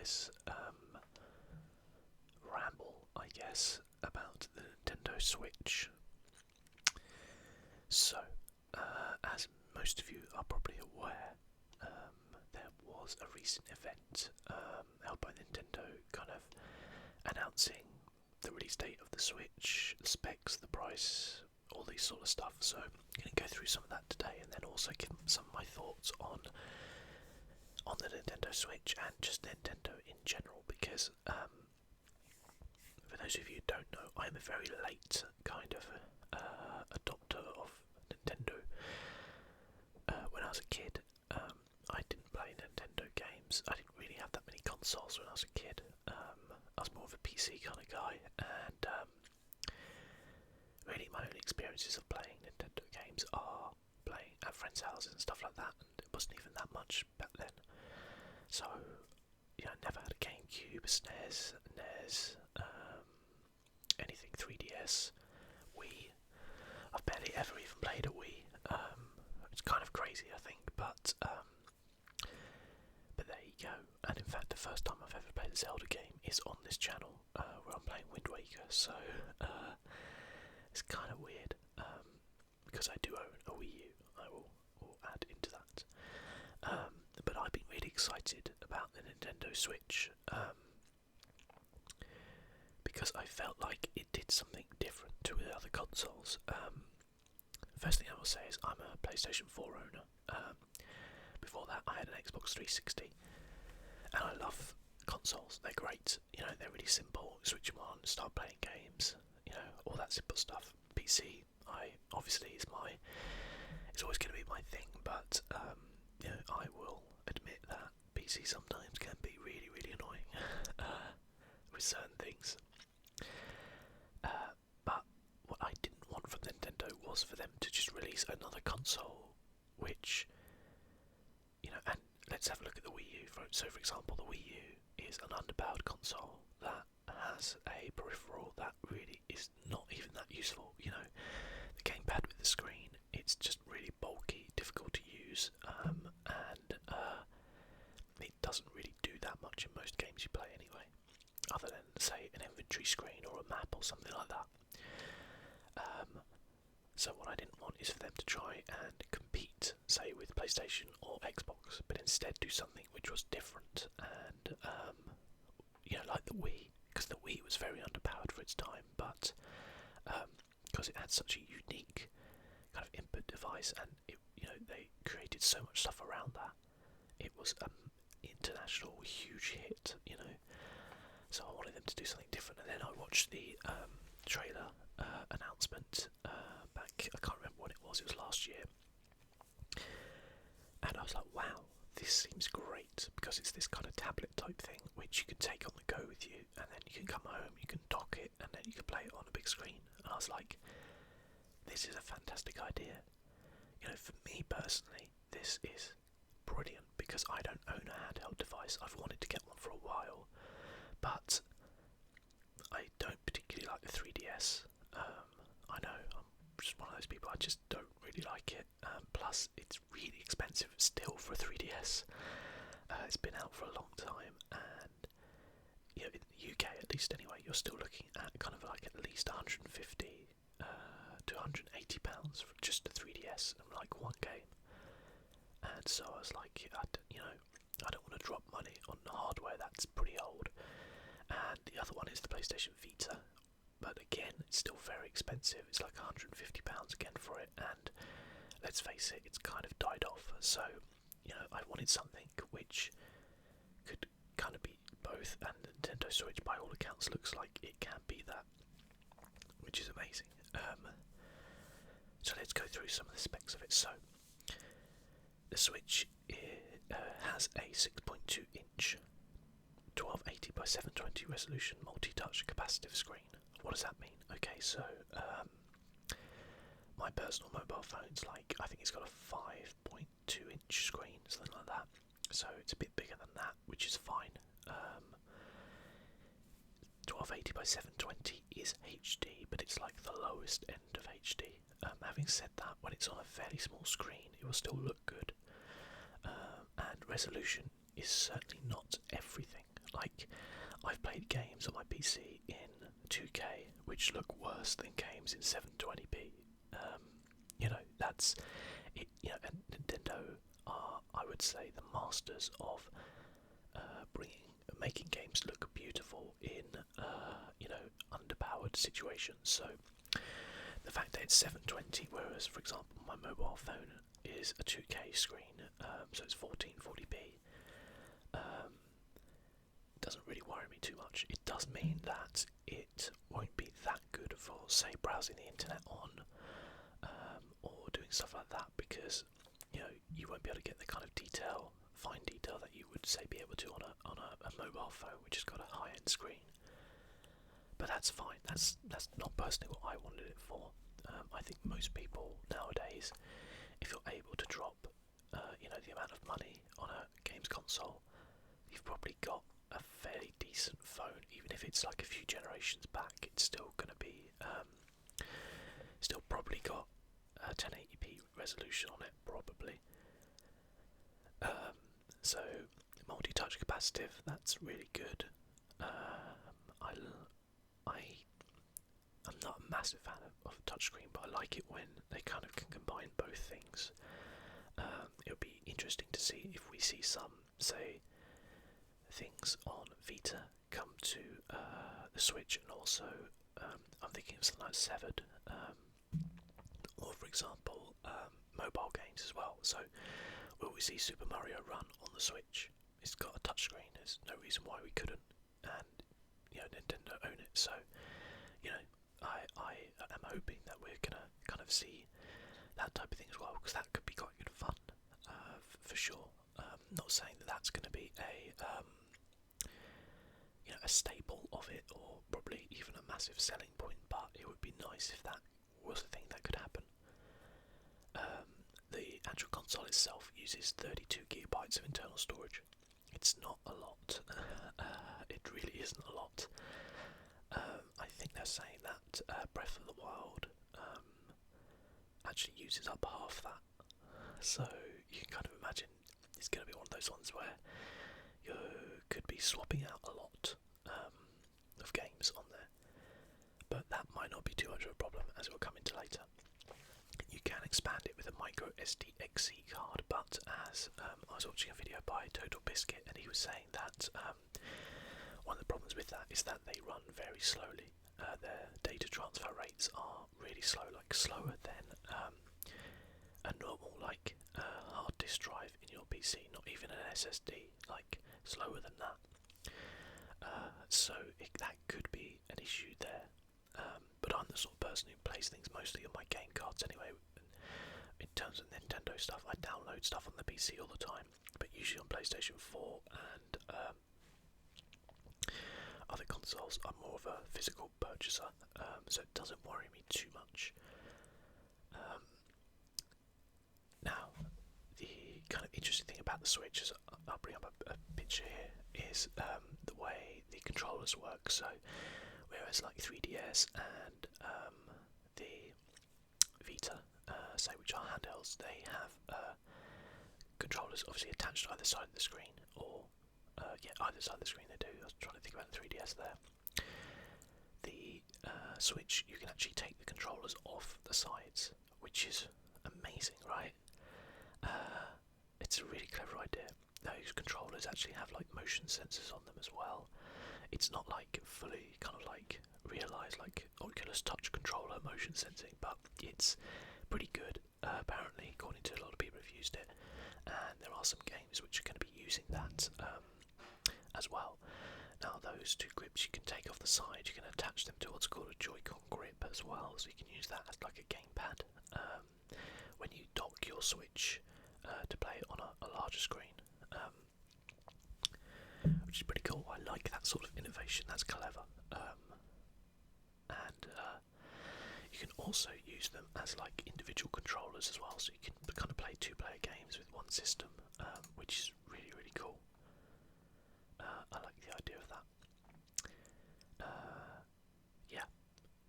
this ramble, I guess, about the Nintendo Switch. So, as most of you are probably aware, there was a recent event held by Nintendo kind of announcing the release date of the Switch, the specs, the price, all these sort of stuff. So I'm going to go through some of that today, and then also give some of my thoughts on the Nintendo Switch and just Nintendo in general, because for those of you who don't know, I'm a very late kind of adopter of Nintendo. When I was a kid, I didn't play Nintendo games. I didn't really have that many consoles when I was a kid. I was more of a PC kind of guy, and really my only experiences of playing Nintendo games are playing at friends' houses and stuff like that, and it wasn't even that much back then. So, I never had a GameCube, a SNES, NES, anything 3DS, Wii. I've barely ever even played a Wii. It's kind of crazy, I think, but there you go. And in fact, the first time I've ever played a Zelda game is on this channel, where I'm playing Wind Waker. So it's kind of weird, because I do own a Wii U. I will add into that. But I've been really excited about the Nintendo Switch, because I felt like it did something different to the other consoles. First thing I will say is I'm a PlayStation 4 owner. Before that I had an Xbox 360, and I love consoles. They're great, they're really simple. Switch them on, start playing games, all that simple stuff. PC, it's always going to be my thing, but I will admit that PC sometimes can be really, really annoying with certain things. But what I didn't want from Nintendo was for them to just release another console, which, and let's have a look at the Wii U. So, for example, the Wii U is an underpowered console that has a peripheral that really is not even that useful. The gamepad with the screen, it's just really bulky, difficult to use, and it doesn't really do that much in most games you play anyway, other than, say, an inventory screen or a map or something like that. So what I didn't want is for them to try and compete, say, with PlayStation or Xbox, but instead do something which was different and, like the Wii, because the Wii was very underpowered for its time, but because it had such a unique kind of input device, and they created so much stuff around that, it was an international huge hit, So I wanted them to do something different, and then I watched the trailer announcement back, I can't remember when it was last year, and I was like, wow, this seems great, because it's this kind of tablet type thing which you can take on the go with you, and then you can come home, you can dock it, and then you can play it on a big screen. And I was like, this is a fantastic idea. For me personally, this is brilliant, because I don't own a handheld device. I've wanted to get one for a while, but I don't particularly like the 3DS. I know, I'm just one of those people, I just don't really like it. Plus, it's really expensive still for a 3DS. It's been out for a long time, and in the UK at least anyway, you're still looking at kind of like at least 150 to 180 pounds for just a 3DS and like one game. And so I was like, I don't want to drop money on hardware that's pretty old. And the other one is the PlayStation Vita, but again, it's still very expensive. It's like £150 again for it, and let's face it, it's kind of died off. So, I wanted something which could kind of be both, and the Nintendo Switch, by all accounts, looks like it can be that, which is amazing. So let's go through some of the specs of it. So, the Switch has a 6.2 inch 1280 by 720 resolution multi-touch capacitive screen. What does that mean? Okay, so my personal mobile phone's I think it's got a 5.2 inch screen, something like that. So it's a bit bigger than that, which is fine. 1280 by 720 is HD, but it's like the lowest end of HD. Having said that, when it's on a fairly small screen, it will still look good. And resolution is certainly not everything. Like, I've played games on my PC in 2K which look worse than games in 720p. That's it. And Nintendo are, I would say, the masters of making games look beautiful in underpowered situations. So the fact that it's 720, whereas, for example, my mobile phone is a 2K screen, so it's 1440p. Doesn't really worry me too much. It does mean that it won't be that good for, say, browsing the internet on, or doing stuff like that, because you won't be able to get the kind of fine detail that you would, say, be able to on a mobile phone which has got a high-end screen. But that's fine. That's not personally what I wanted it for. I think most people nowadays, if you're able to drop, the amount of money on a games console, you've probably got a fairly decent phone. Even if it's like a few generations back, it's still going to be, still probably got a 1080p resolution on it, probably. So multi-touch capacitive, that's really good. I'm not a massive fan of touchscreen, but I like it when they kind of can combine both things. It would be interesting to see if we see some, say, things on Vita come to the Switch, and also I'm thinking of something like Severed, or for example mobile games as well. So will we see Super Mario Run on the Switch? It's got a touchscreen. There's no reason why we couldn't, and Nintendo own it. So I am hoping that we're gonna kind of see that type of thing as well, because that could be quite good fun, for sure. Not saying that that's going to be a staple of it, or probably even a massive selling point, but it would be nice if that was a thing that could happen. The actual console itself uses 32 gigabytes of internal storage. It's not a lot. It really isn't a lot. I think they're saying that Breath of the Wild actually uses up half that. So you can kind of imagine it's going to be one of those ones where you could be swapping out a lot of games on there. But that might not be too much of a problem, as we'll come into later. You can expand it with a micro SD XC card, but as I was watching a video by Total Biscuit, and he was saying that one of the problems with that is that they run very slowly. Their data transfer rates are really slow, like slower than a normal hard disk drive in your PC, not even an SSD, like slower than that. So that could be an issue there. But I'm the sort of person who plays things mostly on my game cards anyway. In terms of Nintendo stuff, I download stuff on the PC all the time, but usually on PlayStation 4 and other consoles. I'm more of a physical purchaser, so it doesn't worry me too much. Now, the kind of interesting thing about the Switch, is I'll bring up a picture here, is the way the controllers work. So whereas like 3DS and the Vita, say, which are handhelds, they have controllers obviously attached to either side of the screen, or either side of the screen they do. I was trying to think about the 3DS there. The Switch, you can actually take the controllers off the sides, which is amazing, right? It's a really clever idea. Those controllers actually have like motion sensors on them as well. It's not like fully kind of like realised like Oculus Touch controller motion sensing, but it's pretty good, apparently, according to a lot of people who've used it. And there are some games which are going to be using that as well. Now, those two grips you can take off the side, you can attach them to what's called a Joy-Con grip as well, so you can use that as like a gamepad when you dock your Switch to play it on a larger screen, which is pretty cool. I like that sort of innovation. That's clever. And you can also use them as like individual controllers as well, so you can kind of play two-player games with one system, which is really, really cool. I like the idea of that.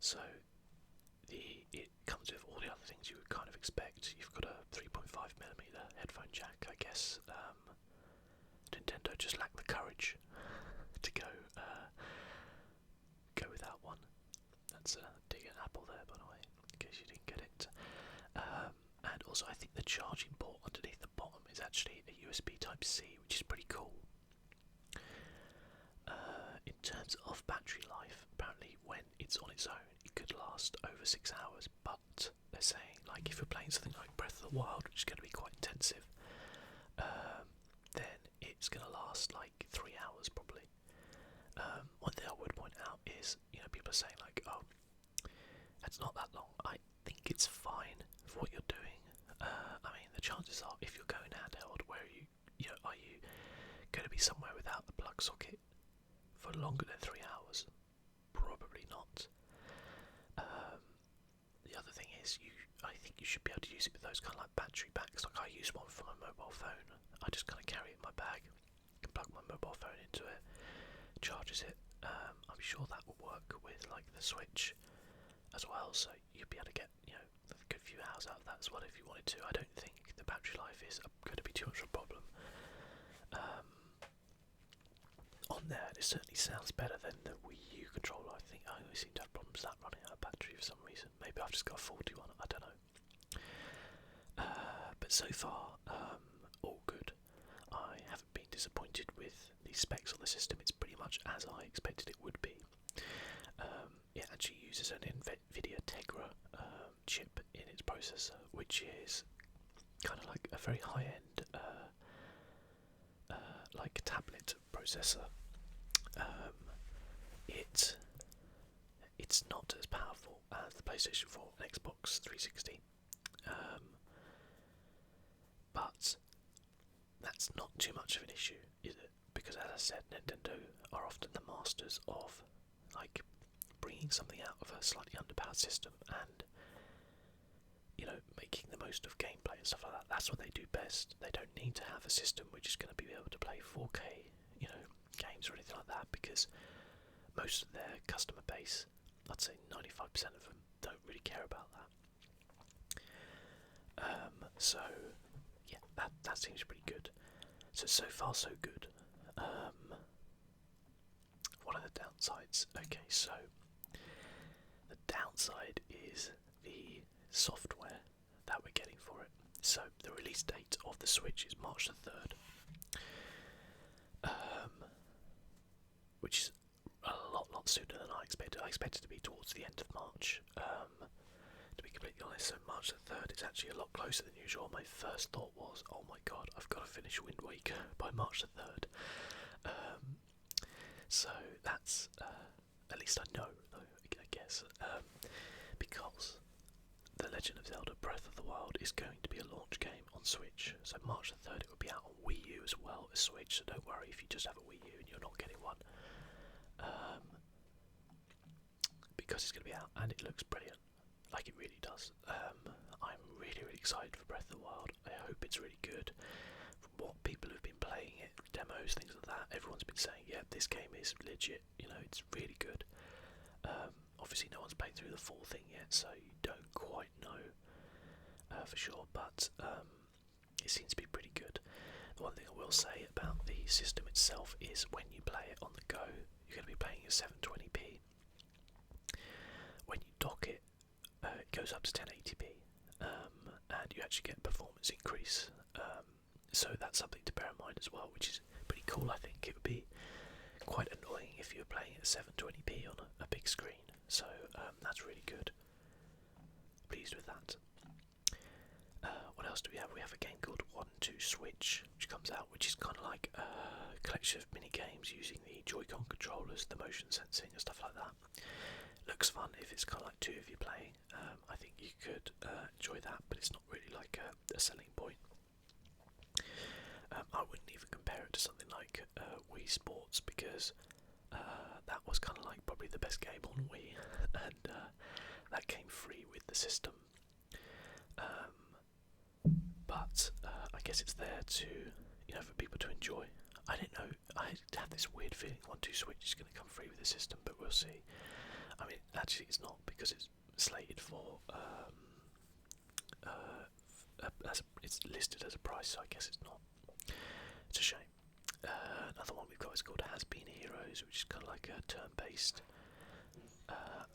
So it comes with all the other things you would kind of expect. You've got a 3.5mm headphone jack, I guess. Nintendo just lacked the courage to That's a dig at Apple there, by the way, in case you didn't get it. And also, I think the charging port underneath the bottom is actually a USB Type-C, which is pretty cool. In terms of battery life, apparently when it's on its own, it could last over 6 hours, but they're saying, like, if you're playing something like Breath of the Wild, which is going to be quite intensive, then it's going to last like 3 hours probably. One thing I would point out is, people are saying like, oh, it's not that long. I think it's fine for what you're doing. I mean, the chances are, if you're going handheld, where are you going to be somewhere without a plug socket for longer than 3 hours? Probably not. The other thing is, I think you should be able to use it with those kind of like battery packs. Like, I use one for my mobile phone. I just kind of carry it in my bag, can plug my mobile phone into it, charges it. I'm sure that will work with like the Switch as well, so you'd be able to get a good few hours out of that as well if you wanted to. I don't think the battery life is going to be too much of a problem. On there, it certainly sounds better than the Wii U controller. I think I always seem to have problems with that running out of battery for some reason. Maybe I've just got a faulty one, I don't know. But so far, all good. I haven't been disappointed with the specs on the system. It's pretty much as I expected it would be. It actually uses an NVIDIA Tegra chip in its processor, which is kind of like a very high-end like tablet processor. It's not as powerful as the PlayStation 4 and Xbox 360, but that's not too much of an issue, is it? Because as I said, Nintendo are often the masters of like bringing something out of a slightly underpowered system and making the most of gameplay and stuff like that. That's what they do best. They don't need to have a system which is going to be able to play 4K, games or anything like that, because most of their customer base, I'd say 95% of them, don't really care about that. So yeah, that seems pretty good. So far so good. What are the downsides? Okay, so the downside is the software that we're getting for it. So the release date of the Switch is March the 3rd, which is a lot sooner than I expected. I expected it to be towards the end of March, to be completely honest. So March the 3rd is actually a lot closer than usual. My first thought was, oh my god, I've got to finish Wind Waker by March the 3rd. So that's, at least I know, though, I guess, because The Legend of Zelda Breath of the Wild is going to be a launch game on Switch. So March the 3rd it will be out on Wii U as well as Switch, so don't worry if you just have a Wii U and you're not getting one. Because it's going to be out and it looks brilliant, like it really does. I'm really excited for Breath of the Wild. I hope it's really good. From what people who've been playing it, demos, things like that, everyone's been saying, yeah, this game is legit, it's really good. Obviously no one's played through the full thing yet, so you don't quite know for sure, but it seems to be pretty good. The one thing I will say about the system itself is when you play it on the go, you're going to be playing at 720p. When you dock it, it goes up to 1080p, and you actually get a performance increase. So that's something to bear in mind as well, which is pretty cool. I think it would be quite annoying if you were playing at 720p on a big screen. So that's really good. Pleased with that. What else do we have? We have a game called 1-2 Switch, which comes out, which is kind of like a collection of mini games using the Joy-Con controllers, the motion sensing and stuff like that. Looks fun if it's kind of like two of you playing. I think you could enjoy that, but it's not really like a selling point. I wouldn't even compare it to something like Wii Sports, because that was kind of like probably the best game on Wii, and that came free with the system. But I guess it's there to, for people to enjoy. I don't know. I have this weird feeling 1-2 Switch is going to come free with the system, but we'll see. I mean, actually, it's not, because it's slated for. It's listed as a price, so I guess it's not. It's a shame. Another one we've got is called Has Been Heroes, which is kind of like a turn-based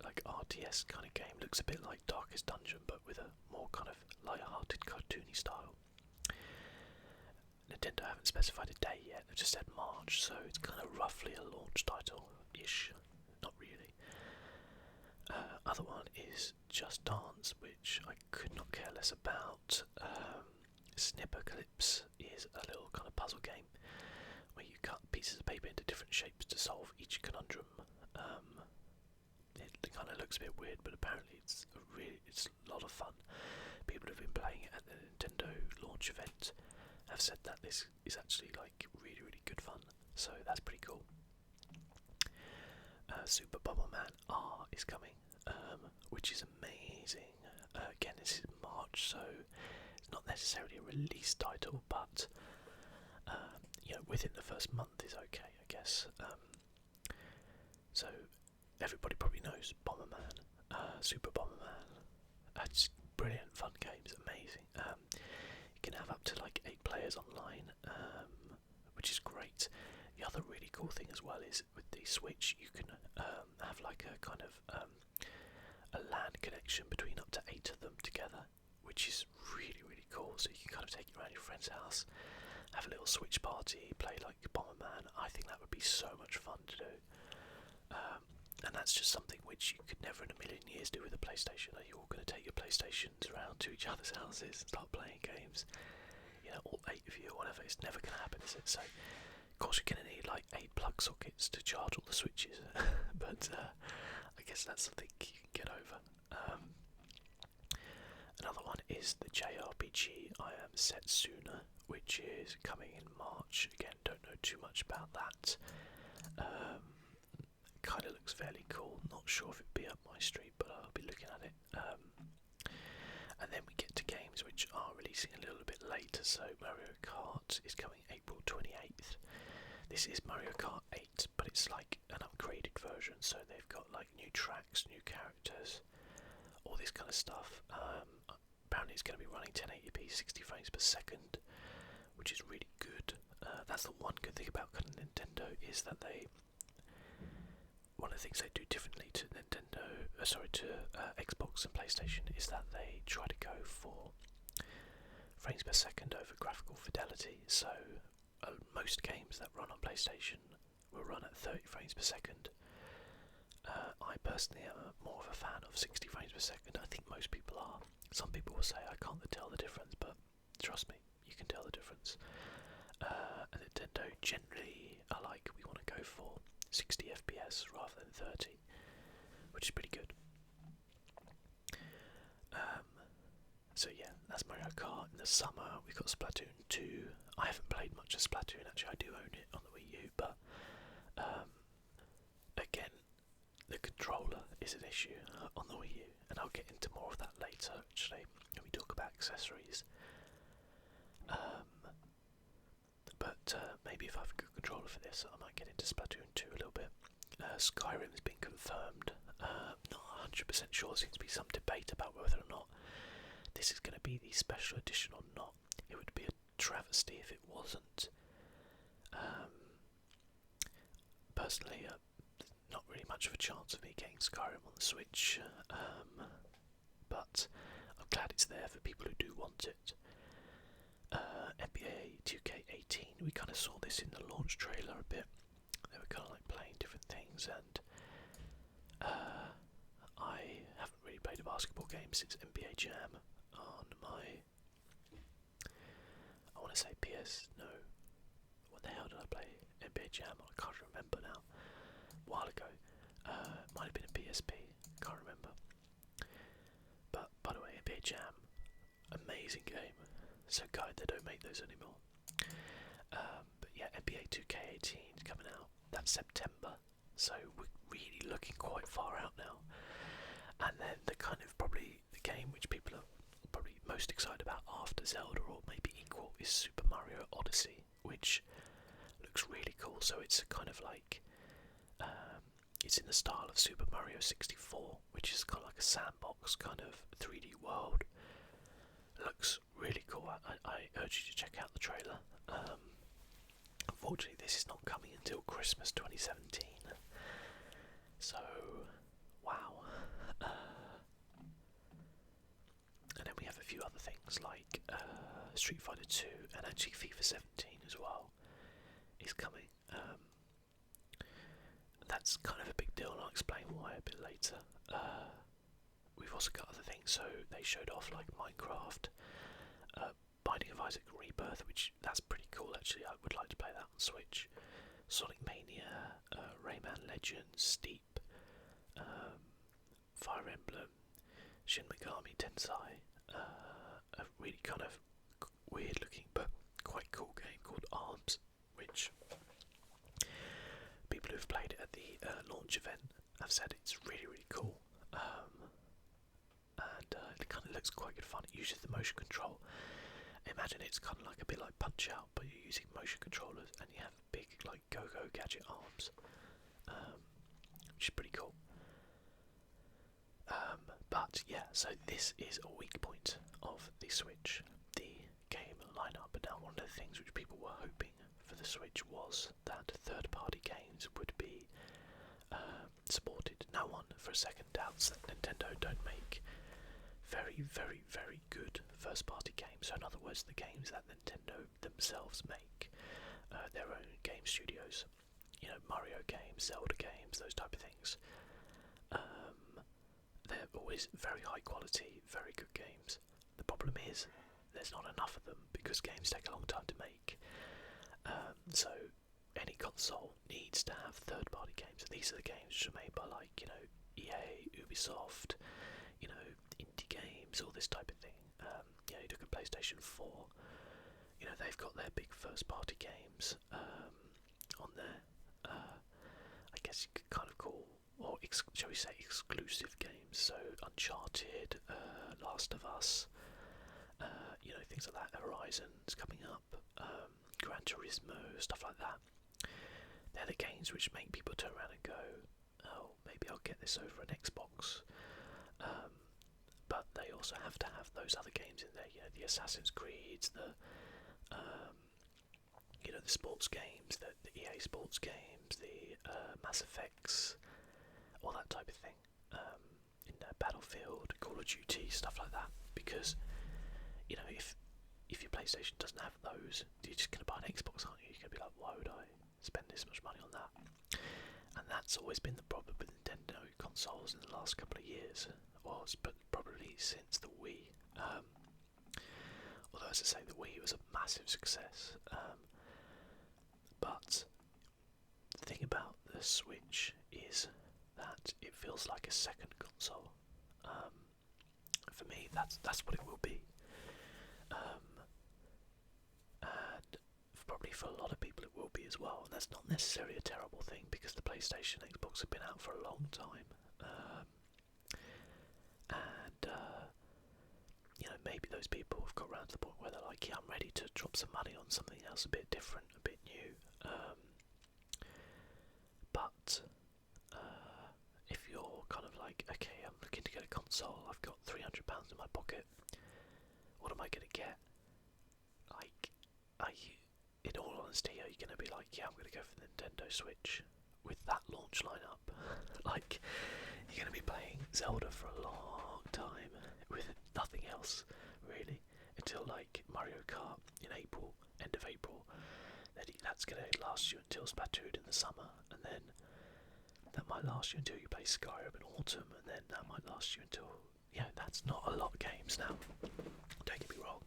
like RTS kind of game. Looks a bit like Darkest Dungeon, but with a more kind of light-hearted, cartoony style. Nintendo haven't specified a date yet. They've just said March, so it's kind of roughly a launch title-ish. Not really. Other one is Just Dance, which I could not care less about. Snipperclips is a little kind of puzzle game where you cut pieces of paper into different shapes to solve each conundrum. It kind of looks a bit weird, but apparently it's a lot of fun. People who've been playing it at the Nintendo launch event have said that this is actually like really, really good fun. So that's pretty cool. Super Bomberman R is coming, which is amazing. Again, this is March, so it's not necessarily a release title, but within the first month is okay, I guess. So everybody probably knows Bomberman, Super Bomberman. It's brilliant, fun games, amazing. You can have up to like 8 players online, which is great. The other really cool thing as well is with the Switch, you can have like a kind of a LAN connection between up to 8 of them together, which is really, really cool. So you can kind of take it around your friend's house, have a little Switch party, play like Bomberman. I think that would be so much fun to do. And that's just something which you could never in a million years do with a PlayStation. Are you all going to take your PlayStations around to each other's houses and start playing games? All 8 of you or whatever. It's never going to happen, is it? So, of course, you're going to need like 8 plug sockets to charge all the switches. But I guess that's something you can get over. Another one is the JRPG I Am Setsuna, which is coming in March. Again, don't know too much about that. Kind of looks fairly cool. Not sure if it'd be up my street, but I'll be looking at it. And then we get to games which are releasing a little bit later. So Mario Kart is coming April 28th. This is Mario Kart 8, but it's like an upgraded version. So they've got like new tracks, new characters, all this kind of stuff. Apparently it's going to be running 1080p, 60 frames per second, which is really good. That's the one good thing about kind of Nintendo, is that one of the things they do differently to Xbox and PlayStation is that they try to go for frames per second over graphical fidelity. So most games that run on PlayStation will run at 30 frames per second. I personally am more of a fan of 60 frames per second. I think most people are. Some people will say I can't tell the difference, but trust me, you can tell the difference. And Nintendo generally are like, we want to go for 60 FPS rather than 30, which is pretty good. So yeah, that's Mario Kart. In the summer we've got Splatoon 2. I haven't played much of Splatoon, actually. I do own it on the Wii U, but again, the controller is an issue on the Wii U, and I'll get into more of that later actually when we talk about accessories. But maybe if I have a good controller for this, I might get into Splatoon 2 a little bit. Skyrim has been confirmed. Not 100% sure. There seems to be some debate about whether or not this is going to be the special edition or not. It would be a travesty if it wasn't. Personally, not really much of a chance of me getting Skyrim on the Switch, but I'm glad it's there for people who do want it. NBA 2K18, we kind of saw this in the launch trailer a bit. They were kind of like playing different things, and I haven't really played a basketball game since NBA Jam on my, I want to say PS, no, what the hell did I play? NBA Jam, I can't remember now. A while ago. Might have been a PSP, can't remember. But by the way, NBA Jam, amazing game. So glad they don't make those anymore. But yeah, NBA 2K18 is coming out. That's September, so we're really looking quite far out now. And then the kind of probably the game which people are probably most excited about after Zelda, or maybe equal, is Super Mario Odyssey, which looks really cool. So it's kind of like it's in the style of Super Mario 64, which is kind of like a sandbox kind of 3D world. Looks really cool. I urge you to check out the trailer. Unfortunately, this is not coming until Christmas 2017, so wow. And then we have a few other things like Street Fighter 2 and actually FIFA 17 as well is coming. That's kind of a big deal, and I'll explain why a bit later. We've also got other things, so they showed off like Minecraft, Binding of Isaac Rebirth, which that's pretty cool actually. I would like to play that on Switch. Sonic Mania, Rayman Legends, Steep, Fire Emblem, Shin Megami Tensei, a really kind of weird looking but quite cool game called ARMS, which people who've played it at the launch event have said it's really, really cool. And it kind of looks quite good fun. It uses the motion control. Imagine it's kind of like a bit like Punch Out, but you're using motion controllers and you have big like go-go gadget arms, which is pretty cool. But yeah, so this is a weak point of the Switch, the game lineup. But now one of the things which people were hoping for the Switch was that third-party games would be supported. No one for a second doubts that Nintendo don't make very, very, very good first-party games. So in other words, the games that Nintendo themselves make, their own game studios, you know, Mario games, Zelda games, those type of things. They're always very high quality, very good games. The problem is there's not enough of them because games take a long time to make. So any console needs to have third-party games. These are the games which are made by, like, you know, EA, Ubisoft, you know, indie games, all this type of thing. You know, you look at PlayStation 4, you know, they've got their big first-party games on there. I guess you could kind of call, or shall we say, exclusive games. So Uncharted, Last of Us, you know, things like that. Horizon's coming up, Gran Turismo, stuff like that. They're the games which make people turn around and go, oh, maybe I'll get this over an Xbox. But they also have to have those other games in there, you know, the Assassin's Creeds, the you know, the sports games, the EA sports games, the Mass Effects, all that type of thing. In Battlefield, Call of Duty, stuff like that. Because, you know, if your PlayStation doesn't have those, you're just going to buy an Xbox, aren't you? You're going to be like, why would I spend this much money on that? And that's always been the problem with Nintendo consoles in the last couple of years, but probably since the Wii. Although, as I say, the Wii was a massive success. But the thing about the Switch is that it feels like a second console. For me, that's what it will be. And probably for a lot of people it will be as well. And that's not necessarily a terrible thing because the PlayStation and Xbox have been out for a long time. You know, maybe those people have got around to the point where they're like, yeah, I'm ready to drop some money on something else a bit different, a bit new. But if you're kind of like, okay, I'm looking to get a console, I've got £300 in my pocket, what am I going to get? Like, in all honesty, are you going to be like, yeah, I'm going to go for the Nintendo Switch with that launch lineup? Like, you're going to be playing Zelda for a long time with nothing else, really, until like Mario Kart in April, end of April. That's going to last you until Splatoon in the summer, and then that might last you until you play Skyrim in autumn, and then that might last you until, yeah, that's not a lot of games now. Don't get me wrong.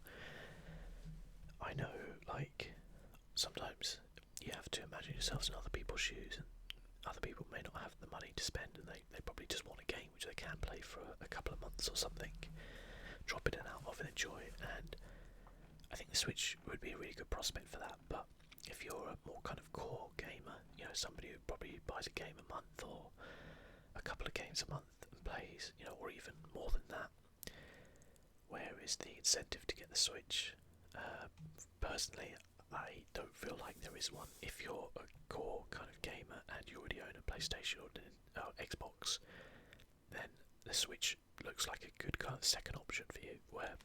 I know, like, sometimes you have to imagine yourselves in other people's shoes, and other people may not have the money to spend, and they probably just want a game which they can play for a couple of months or something, drop it in out of and enjoy it. And I think the Switch would be a really good prospect for that. But if you're a more kind of core gamer, you know, somebody who probably buys a game a month or a couple of games a month and plays, you know, or even more than that, where is the incentive to get the Switch? Personally, I don't feel like there is one. If you're a core kind of gamer and you already own a PlayStation or Xbox, then the Switch looks like a good kind of second option for you, where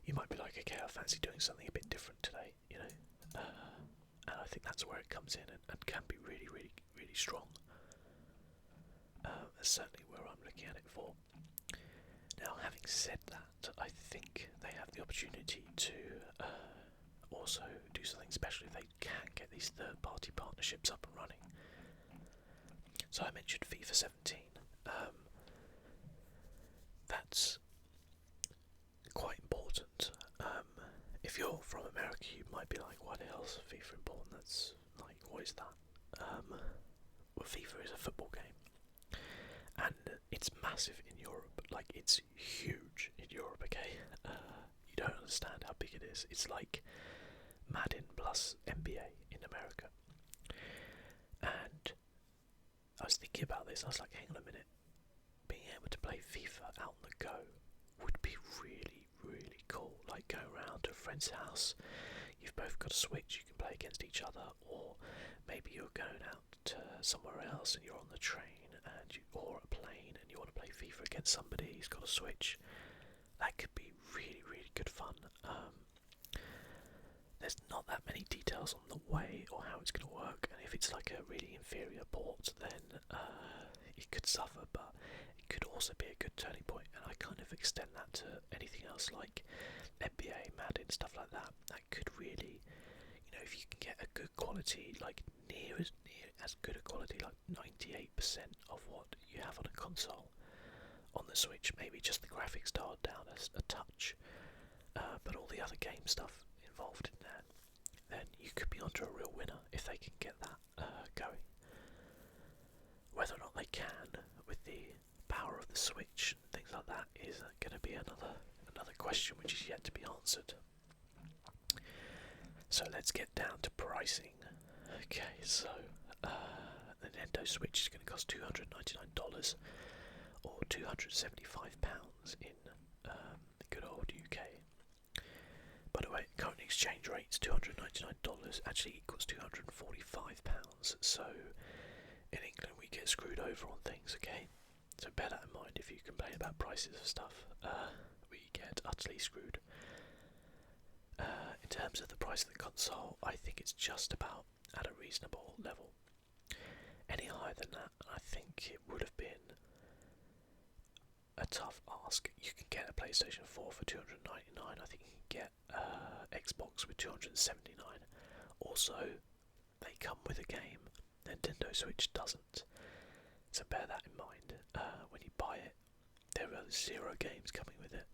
you might be like, okay, I fancy doing something a bit different today, you know, and I think that's where it comes in and can be really, really, really strong. That's certainly where I'm looking at it for. Now, having said that, I think they have the opportunity to also do something special if they can get these third-party partnerships up and running. So I mentioned FIFA 17. That's quite important. If you're from America, you might be like, why the hell is FIFA important? That's like, what is that? Well, FIFA is a football game, and it's massive in Europe. Like, it's huge in Europe, okay? You don't understand how big it is. It's like Madden plus NBA in America. And I was thinking about this, I was like, hang on a minute. Being able to play FIFA out on the go would be really, really cool. Like, go around to a friend's house, you've both got a Switch, you can play against each other, or maybe you're going out to somewhere else and you're on the train or a plane and you want to play FIFA against somebody who's got a Switch. That could be really, really good fun. There's not that many details on the way or how it's going to work, and if it's like a really inferior port, then it could suffer, but it could also be a good turning point, and I kind of extend that to anything else like NBA, Madden, stuff like that. That could really, if you can get a good quality, like near as good a quality, like 98% of what you have on a console on the Switch, maybe just the graphics dialed down a touch, but all the other game stuff involved in there, then you could be onto a real winner if they can get that going. Whether or not they can with the power of the Switch and things like that is going to be another question which is yet to be answered. So let's get down to pricing. Okay, so the Nintendo Switch is going to cost $299 or £275 in the good old UK. By the way, current exchange rates, $299 actually equals £245. So in England we get screwed over on things, okay? So bear that in mind if you complain about prices of stuff. We get utterly screwed. In terms of the price of the console, I think it's just about at a reasonable level. Any higher than that, I think it would have been a tough ask. You can get a PlayStation 4 for $299. I think you can get Xbox with $279. Also, they come with a game. Nintendo Switch doesn't. So bear that in mind. When you buy it, there are 0 games coming with it.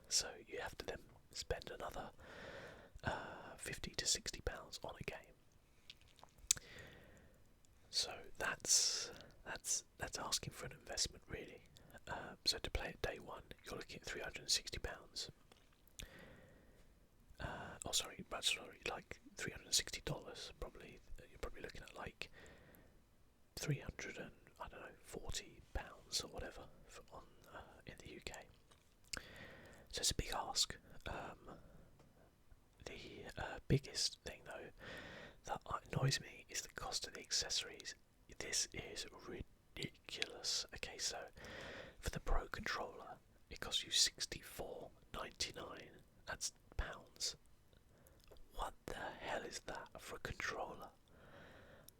So you have to then spend another £50 to £60 on a game. So that's asking for an investment, really. So to play it day one, you're looking at £360. Like $360. Probably you're probably looking at like £340 or whatever in the UK. So it's a big ask. The biggest thing though that annoys me is the cost of the accessories. This is ridiculous. Okay, so for the Pro controller, it costs you $64.99. That's pounds. What the hell is that for a controller?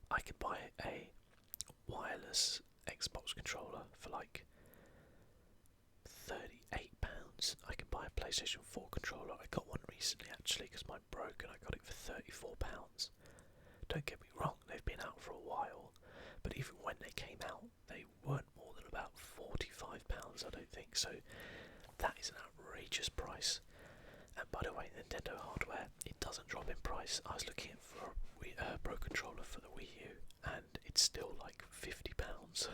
I could buy a wireless Xbox controller for like £38. I can buy a PlayStation 4 controller. I got one recently actually because mine broke and I got it for £34. Don't get me wrong, they've been out for a while, but even when they came out, they weren't more than about £45, I don't think, so that is an outrageous price. And by the way, Nintendo hardware, it doesn't drop in price. I was looking for a Pro controller for the Wii U, and it's still like £50.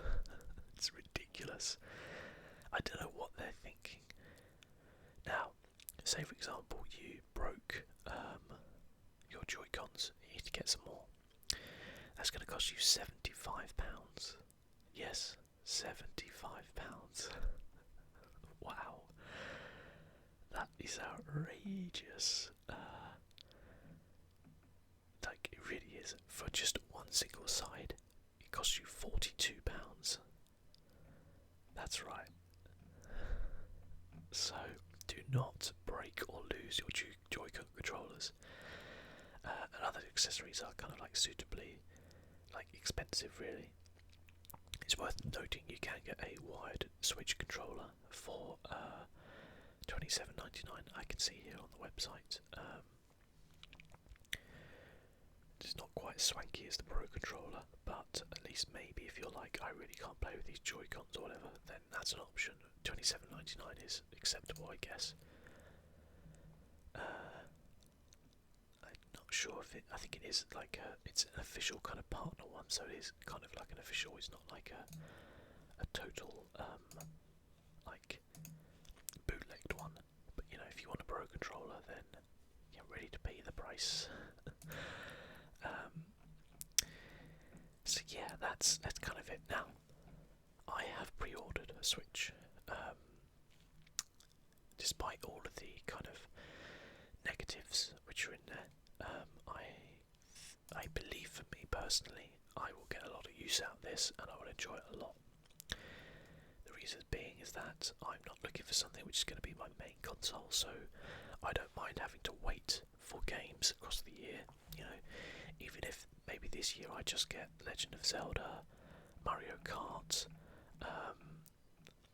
It's ridiculous. I don't know what they're thinking. Now, say for example you broke your Joy-Cons, you need to get some more. That's going to cost you £75. Yes, £75. Wow. That is outrageous. Like, it really is. For just one single side, it costs you £42. That's right. So, do not break or lose your Joy-Con controllers. And other accessories are kind of like suitably expensive, really. it's worth noting you can get a wired Switch controller for $27.99. I can see here on the website. It's not quite as swanky as the Pro controller, but at least maybe if you're like, I really can't play with these Joy-Cons or whatever, then that's an option. $27.99 is acceptable, I guess. I'm not sure if it. I think it is like it's an official kind of partner one, so it is kind of like an official. It's not like a total like bootlegged one. But you know, if you want a Pro controller, then you're ready to pay the price. So yeah, that's kind of it. Now, I have pre-ordered a Switch, despite all of the kind of negatives which are in there. I believe for me personally, I will get a lot of use out of this, and I will enjoy it a lot. The reason being is that I'm not looking for something which is going to be my main console, so I don't mind having to wait for games across the year. You know, even if maybe this year I just get Legend of Zelda, Mario Kart,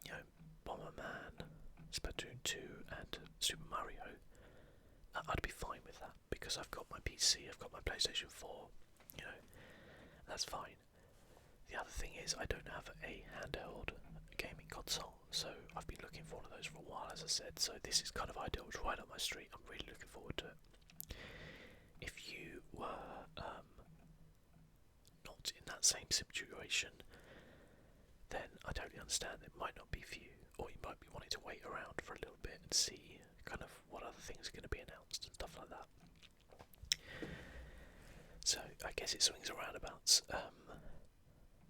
you know, Bomberman, Splatoon 2 and Super Mario, I'd be fine with that because I've got my PC, I've got my PlayStation 4, you know, that's fine. The other thing is I don't have a handheld gaming console, so I've been looking for one of those for a while, as I said, so this is kind of ideal. It's right up my street. I'm really looking forward to it. If you were not in that same situation, then I totally understand it might not be for you, or you might be wanting to wait around for a little bit and see kind of what other things are going to be announced and stuff like that. So I guess it swings around about.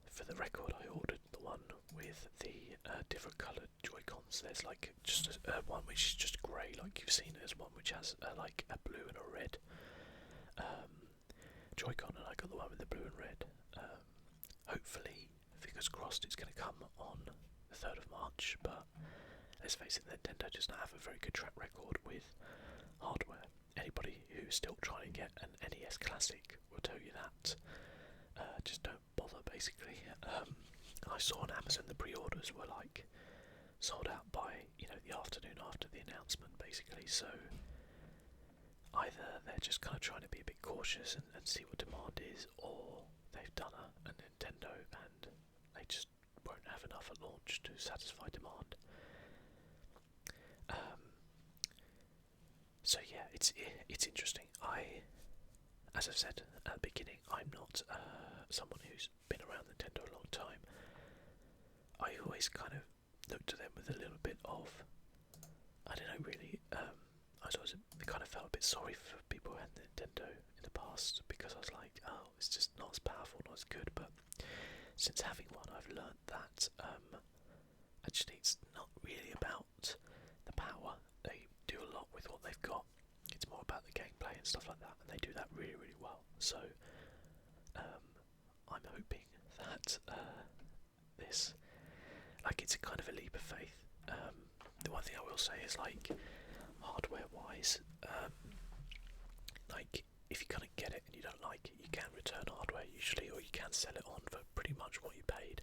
For the record, I ordered the one with the different coloured Joy-Cons. There's like just one which is just grey, like you've seen. There's one which has like a blue and a red Joy-Con, and I got the one with the blue and red. Hopefully, fingers crossed, it's going to come on the 3rd of March, but let's face it, Nintendo does not have a very good track record with hardware. Anybody who's still trying to get an NES Classic will tell you that. Just don't bother, basically. I saw on Amazon the pre-orders were like sold out by, you know, the afternoon after the announcement, basically. So either they're just kind of trying to be a bit cautious and see what demand is, or they've done a Nintendo and they just won't have enough at launch to satisfy demand. So yeah, it's interesting. As I've said at the beginning, I'm not someone who's been around Nintendo a long time. I always kind of looked at them with a little bit of, I don't know, really. I kind of felt a bit sorry for people who had Nintendo in the past, because I was like, oh, it's just not as powerful, not as good. But since having one, I've learned that actually it's not really about the power. They do a lot with what they've got. It's more about the gameplay and stuff like that, and they do that really, really well. So I'm hoping that this, like, it's a kind of a leap of faith. The one thing I will say is, like, hardware-wise, like, if you kind of get it and you don't like it, you can return hardware usually, or you can sell it on for pretty much what you paid.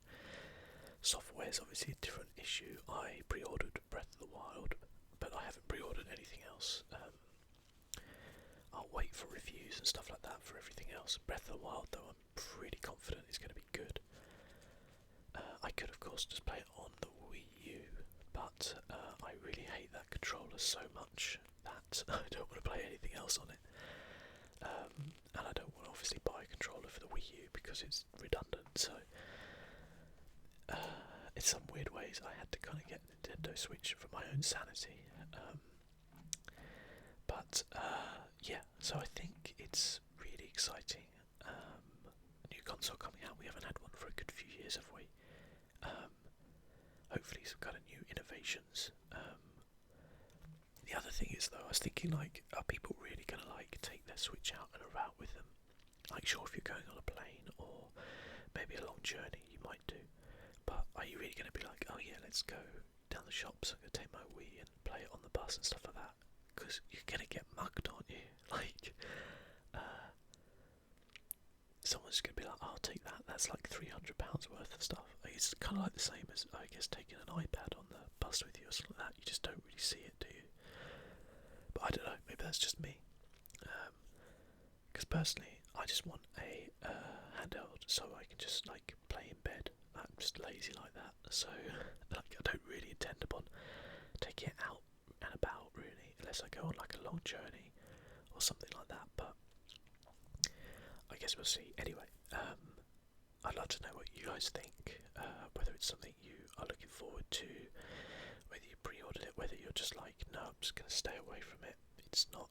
Software is obviously a different issue. I pre-ordered Breath of the Wild, but I haven't pre-ordered anything else. I'll wait for reviews and stuff like that for everything else. Breath of the Wild, though, I'm pretty confident it's going to be good. I could, of course, just play it on the Wii U, but I really hate that controller so much that I don't want to play anything else on it. And I don't want to obviously buy a controller for the Wii U because it's redundant, so in some weird ways I had to kind of get a Nintendo Switch for my own sanity. Yeah, so I think it's really exciting. A new console coming out. We haven't had one for a good few years, have we? Hopefully some kind of new innovations. The other thing is, though, I was thinking, like, are people really going to, like, take their Switch out and about with them? Like, sure, if you're going on a plane or maybe a long journey, you might do. But are you really going to be like, oh yeah, let's go down the shops, I'm going to take my Wii and play it on the bus and stuff like that? Because you're going to get mugged, aren't you? Like, someone's just going to be like, I'll take that. That's like £300 worth of stuff. It's kind of like the same as, I guess, taking an iPad on the bus with you or something like that. You just don't really see it, do you? But I don't know. Maybe that's just me. Because personally, I just want a handheld so I can just like play in bed. I'm just lazy like that. So like, I don't really intend upon taking it out and about really, unless I go on like a long journey or something like that. But I guess we'll see. Anyway, I'd love to know what you guys think, whether it's something you are looking forward to, whether you pre-ordered it, whether you're just like, no, I'm just going to stay away from it. It's not,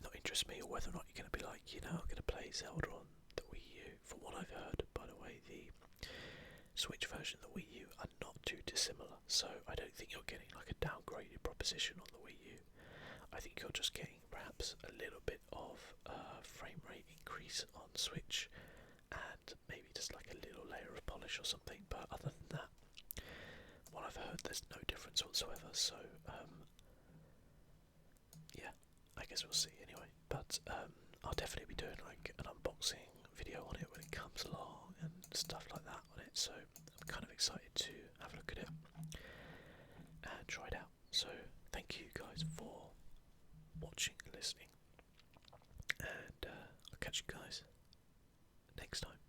not interest me, or whether or not you're going to be like, I'm going to play Zelda on the Wii U. From what I've heard, by the way, the Switch version of the Wii U are not too dissimilar, so I don't think you're getting like a downgraded proposition on the Wii U. I think you're just getting perhaps a little bit of frame rate increase on Switch, and maybe just like a little layer of polish or something, but other than that, what I've heard, there's no difference whatsoever, so yeah, I guess we'll see anyway. But I'll definitely be doing like an unboxing video on it when it comes along and stuff like that on it, so I'm kind of excited to have a look at it and try it out. So thank you guys for watching and listening, and I'll catch you guys next time.